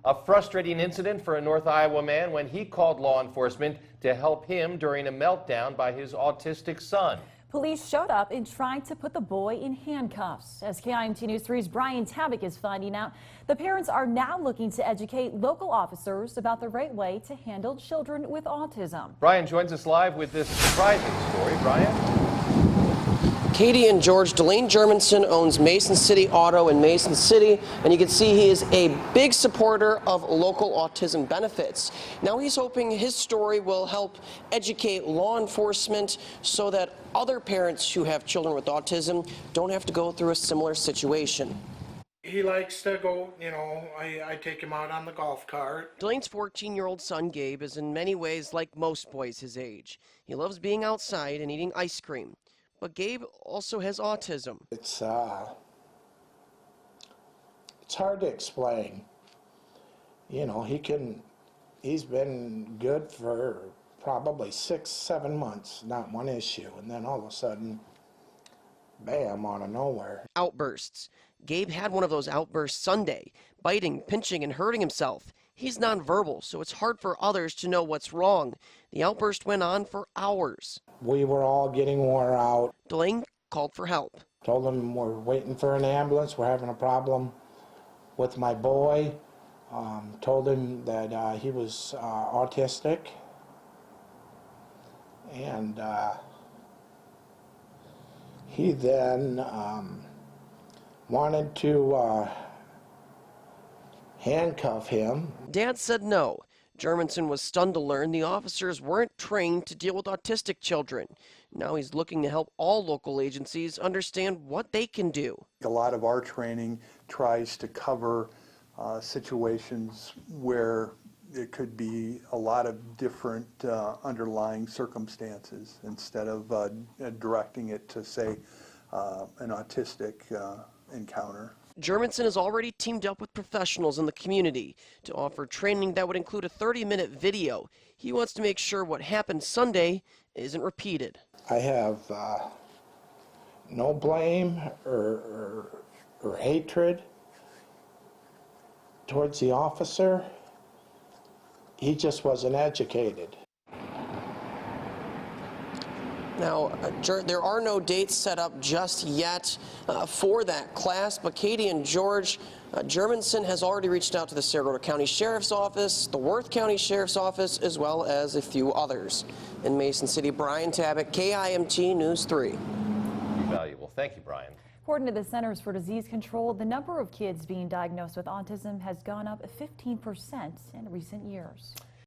A frustrating incident for a North Iowa man when he called law enforcement to help him during a meltdown by his autistic son. Police showed up and tried to put the boy in handcuffs. As KIMT News 3's Brian Tabak is finding out, the parents are now looking to educate local officers about the right way to handle children with autism. Brian joins us live with this surprising story. Brian? Katie and George, Delane Germanson owns Mason City Auto in Mason City, and you can see he is a big supporter of local autism benefits. Now he's hoping his story will help educate law enforcement so that other parents who have children with autism don't have to go through a similar situation. He likes to go, I take him out on the golf cart. Delane's 14-year-old son, Gabe, is in many ways like most boys his age. He loves being outside and eating ice cream. But Gabe also has autism. It's hard to explain. He's been good for probably 6-7 months, not one issue. And then all of a sudden, bam, out of nowhere. Outbursts. Gabe had one of those outbursts Sunday, biting, pinching, and hurting himself. He's nonverbal, so it's hard for others to know what's wrong. The outburst went on for hours. We were all getting wore out. Delane called for help. Told him we're waiting for an ambulance. We're having a problem with my boy. Told him that he was autistic. And he then wanted to handcuff him. Dad said no. Germanson was stunned to learn the officers weren't trained to deal with autistic children. Now he's looking to help all local agencies understand what they can do. A lot of our training tries to cover situations where it could be a lot of different underlying circumstances instead of directing it to, say, an autistic encounter. Germanson has already teamed up with professionals in the community to offer training that would include a 30-minute video. He wants to make sure what happened Sunday isn't repeated. I have no blame or hatred towards the officer. He just wasn't educated. Now, there are no dates set up just yet for that class, but Katie and George, Germanson has already reached out to the Saragota County Sheriff's Office, the Worth County Sheriff's Office, as well as a few others. In Mason City, Brian Tabak, KIMT News 3. Valuable. Thank you, Brian. According to the Centers for Disease Control, the number of kids being diagnosed with autism has gone up 15% in recent years.